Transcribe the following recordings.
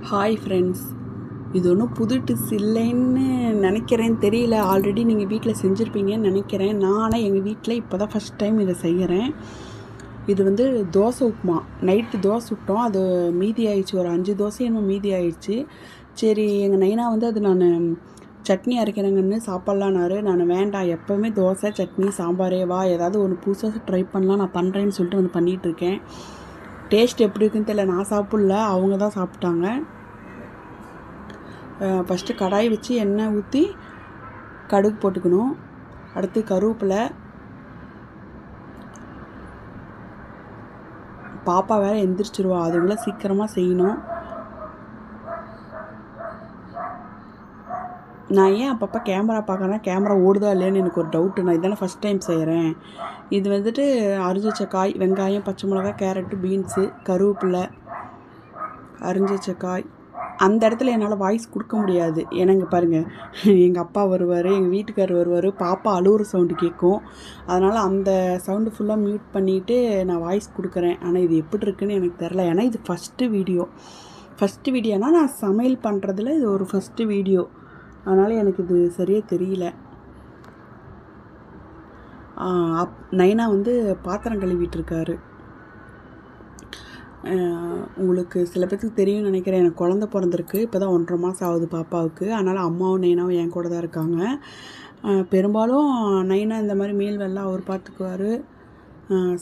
Hi friends, இது ஒன்றும் புது டிப்ஸ் இல்லைன்னு நினைக்கிறேன், தெரியல. ஆல்ரெடி நீங்கள் வீட்டில் செஞ்சுருப்பீங்கன்னு நினைக்கிறேன். நான் ஆனால் எங்கள் வீட்டில் இப்போ தான் ஃபஸ்ட் டைம் இதை செய்கிறேன். இது வந்து தோசை உப்புமா. நைட்டு தோசை சுட்டோம், அது மீதி ஆயிடுச்சு. ஒரு 5 தோசை என்னமோ மீதி ஆயிடுச்சு. சரி, எங்கள் நைனா வந்து அது நான் சட்னி அரைக்கிறேங்கன்னு சாப்பிட்லான்னாரு. நான் வேண்டாம், எப்போவுமே தோசை சட்னி சாம்பாரே வா, ஏதாவது ஒன்று புதுசாக ட்ரை பண்ணலாம், நான் பண்ணுறேன்னு சொல்லிட்டு வந்து பண்ணிகிட்ருக்கேன். டேஸ்ட் எப்படி இருக்குன்னு தெரியல, நான் சாப்பிட்ல, அவங்க தான் சாப்பிட்டாங்க. ஃபஸ்ட்டு கடாய் வச்சு எண்ணெய் ஊற்றி கடுகு போட்டுக்கணும். அடுத்து கருவேப்பிலை. பாப்பா வேறு எந்திரிச்சிருவா, அதுக்குள்ளே சீக்கிரமாக செய்யணும். நான் ஏன் அப்பப்போ கேமரா பார்க்குறேன்னா, கேமரா ஓடுதா இல்லையான்னு எனக்கு ஒரு டவுட்டு. நான் இதானே ஃபஸ்ட் டைம் செய்கிறேன். இது வந்துட்டு அரிஞ்சு வச்ச காய், வெங்காயம், பச்சை மிளகாய், கேரட்டு, பீன்ஸு, கருவேப்பிலை, அரிஞ்சு வச்ச காய். அந்த இடத்துல என்னால் வாய்ஸ் கொடுக்க முடியாது. ஏன்னாங்க பாருங்கள், எங்கள் அப்பா வருவார், எங்கள் வீட்டுக்காரர் வருவார், பாப்பா அழுவுற சவுண்டு கேட்கும். அதனால் அந்த சவுண்டு ஃபுல்லாக மியூட் பண்ணிவிட்டு நான் வாய்ஸ் கொடுக்குறேன். ஆனால் இது எப்படி இருக்குன்னு எனக்கு தெரில. ஏன்னா இது ஃபஸ்ட்டு வீடியோனா நான் சமையல் பண்ணுறதுல இது ஒரு ஃபஸ்ட்டு வீடியோ. அதனால் எனக்கு இது சரியாக தெரியல. நைனா வந்து பாத்திரம் கழுவிட்டுருக்காரு. உங்களுக்கு சில பேருக்கு தெரியும்னு நினைக்கிறேன், எனக்கு குழந்த பிறந்திருக்கு. இப்போ தான் 1.5 மாதம் ஆகுது பாப்பாவுக்கு. அதனால் அம்மாவும் நைனாவும் என் கூட தான் இருக்காங்க. பெரும்பாலும் நைனா இந்த மாதிரி மீல் வேலை அவர் பார்த்துக்குவார்.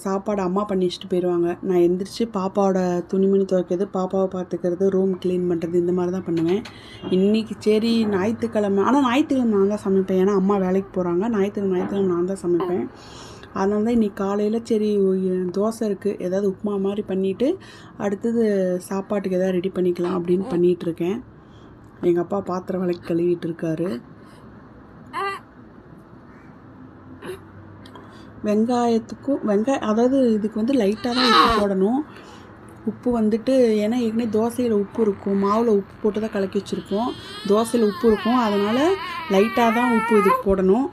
சாப்பாடு அம்மா பண்ணி வச்சுட்டு போயிடுவாங்க. நான் எந்திரிச்சு பாப்பாவோட துணிமணி துவைக்கிறது, பாப்பாவை பார்த்துக்கிறது, ரூம் க்ளீன் பண்ணுறது, இந்த மாதிரி தான் பண்ணுவேன். இன்றைக்கி சரி ஞாயிற்றுக்கிழமை, ஆனால் ஞாயிற்றுக்கிழமை நான் தான் சமைப்பேன். ஏன்னா அம்மா வேலைக்கு போகிறாங்க. ஞாயிற்றுக்கிழமை நான் தான் சமைப்பேன். அதனால தான் இன்றைக்கி காலையில் சரி தோசை இருக்குது, ஏதாவது உப்புமா மாதிரி பண்ணிவிட்டு அடுத்தது சாப்பாட்டுக்கு எதாவது ரெடி பண்ணிக்கலாம் அப்படின்னு பண்ணிகிட்ருக்கேன். எங்கள் அப்பா பாத்திரம் விளக்கி கழுவிட்டு இருக்காரு. அதாவது இதுக்கு வந்து லைட்டாக தான் உப்பு போடணும். உப்பு வந்துட்டு ஏன்னா ஏற்கனவே தோசையில் உப்பு இருக்கும், மாவில் உப்பு போட்டு தான் கலக்கி வச்சுருப்போம். தோசையில் உப்பு இருக்கும், அதனால் லைட்டாக தான் உப்பு இதுக்கு போடணும்.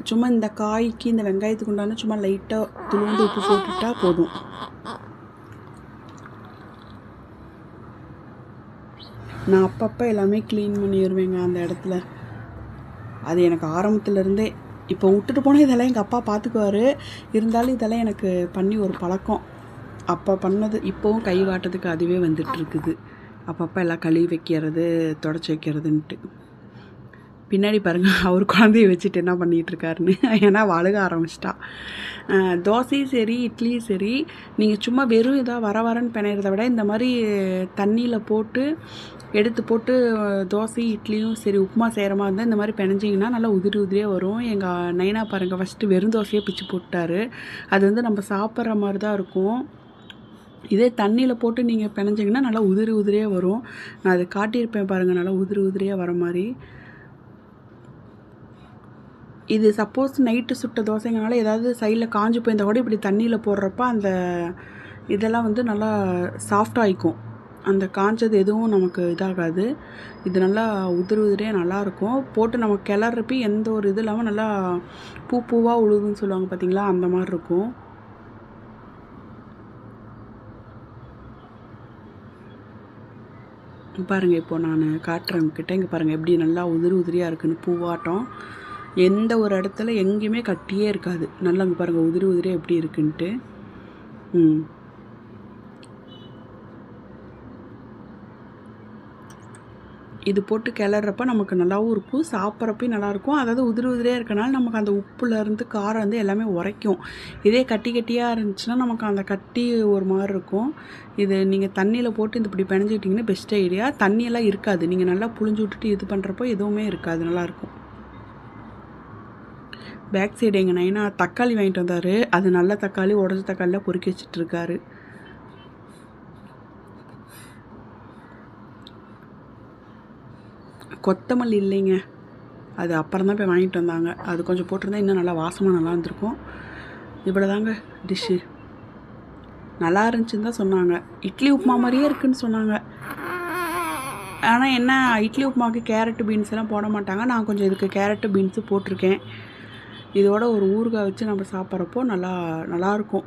சும்மா இந்த காய்க்கு இந்த வெங்காயத்துக்கு உண்டான சும்மா லைட்டாக துளுந்து உப்பு போட்டுட்டா போதும். நான் அப்பப்போ எல்லாமே க்ளீன் பண்ணிடுவேங்க அந்த இடத்துல. அது எனக்கு ஆரம்பத்துலேருந்தே. இப்போ விட்டுட்டு போனால் இதெல்லாம் எங்கள் அப்பா பார்த்துக்குவார். இருந்தாலும் இதெல்லாம் எனக்கு பண்ணி ஒரு பழக்கம். அப்போ பண்ணது இப்போவும் கை வாட்டத்துக்கு அதுவே வந்துட்டுருக்குது. அப்பப்போ எல்லாம் கழுவி வைக்கிறது, தொடச்சி வைக்கிறதுன்ட்டு. பின்னாடி பாருங்கள், அவர் குழந்தைய வச்சுட்டு என்ன பண்ணிகிட்ருக்காருன்னு. ஏன்னா அழுக ஆரம்பிச்சிட்டா. தோசையும் சரி இட்லியும் சரி, நீங்கள் சும்மா வெறும் இதாக வரன்னு பிணையிறத விட இந்த மாதிரி தண்ணியில் போட்டு எடுத்து போட்டு தோசையும் இட்லியும் சரி உப்புமா செய்கிற மாதிரி இருந்தால் இந்த மாதிரி பிணைஞ்சிங்கன்னா நல்லா உதிரி உதிரியாக வரும். எங்கள் நைனா பாருங்கள், ஃபஸ்ட்டு வெறும் தோசையை பிச்சு போட்டார். அது வந்து நம்ம சாப்பிட்ற மாதிரி தான் இருக்கும். இதே தண்ணியில் போட்டு நீங்கள் பிணைஞ்சிங்கன்னா நல்லா உதிரி உதிரியாக வரும். நான் அதை காட்டியிருப்பேன் பாருங்கள், நல்லா உதிரி உதிரியாக வர மாதிரி. இது சப்போஸ் நைட்டு சுட்ட தோசைங்கனால ஏதாவது சைடில் காஞ்சி போயிருந்தால் கூட இப்படி தண்ணியில் போடுறப்ப அந்த இதெல்லாம் வந்து நல்லா சாஃப்டாகிக்கும். அந்த காஞ்சது எதுவும் நமக்கு இதாகாது. இது நல்லா உதிரி உதிரியாக நல்லாயிருக்கும். போட்டு நம்ம கிளறப்ப எந்த ஒரு இது இல்லாமல் நல்லா பூவாக உழுதுன்னு சொல்லுவாங்க பார்த்தீங்களா, அந்த மாதிரி இருக்கும். பாருங்கள், இப்போது நான் காட்டுறவங்கிட்ட இங்கே பாருங்கள் எப்படி நல்லா உதிரி உதிரியாக இருக்குன்னு பூவாட்டம். எந்த ஒரு இடத்துல எங்கேயுமே கட்டியே இருக்காது. நல்லா அங்கே பாருங்கள் உதிரி உதிரியாக எப்படி இருக்குன்ட்டு. இது போட்டு கிளறப்ப நமக்கு நல்லாவும் இருக்கும், சாப்பிட்றப்பையும் நல்லாயிருக்கும். அதாவது உதிரி உதிரியாக இருக்கனால நமக்கு அந்த உப்புலேருந்து காரம் வந்து எல்லாமே உரைக்கும். இதே கட்டியாக இருந்துச்சுன்னா நமக்கு அந்த கட்டி ஒரு மாதிரி இருக்கும். இது நீங்கள் தண்ணியில் போட்டு இந்த இப்படி பிணைஞ்சிக்கிட்டிங்கன்னா பெஸ்ட் ஐடியா. தண்ணியெல்லாம் இருக்காது, நீங்கள் நல்லா புழிஞ்சு விட்டுட்டு இது பண்ணுறப்போ எதுவுமே இருக்காது, நல்லாயிருக்கும். பேக் சைடு எங்கள் நைனா தக்காளி வாங்கிட்டு வந்தார். அது நல்ல தக்காளி, உடஞ்ச தக்காளியில் பொறுக்கி வச்சிட்ருக்காரு. கொத்தமல்லி இல்லைங்க, அது அப்புறம் தான் போய் வாங்கிட்டு வந்தாங்க. அது கொஞ்சம் போட்டிருந்தா இன்னும் நல்லா வாசமாக நல்லா இருந்திருக்கும். இவ்வளோ தாங்க டிஷ்ஷு. நல்லா இருந்துச்சுன்னு தான் சொன்னாங்க. இட்லி உப்புமா மாதிரியே இருக்குதுன்னு சொன்னாங்க. ஆனால் என்ன, இட்லி உப்புமாவுக்கு கேரட்டு பீன்ஸ் எல்லாம் போட மாட்டாங்க. நான் கொஞ்சம் இதுக்கு கேரட்டு பீன்ஸு போட்டிருக்கேன். இதோட ஒரு ஊறுகாய் வச்சு நம்ம சாப்பிட்றப்போ நல்லாயிருக்கும்.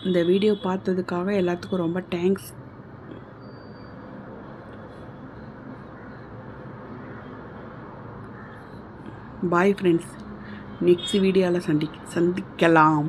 இந்த வீடியோ பார்த்ததுக்காக எல்லாத்துக்கும் ரொம்ப தேங்க்ஸ். Bye friends. நெக்ஸ்ட் வீடியோவில் சந்திக்கலாம்.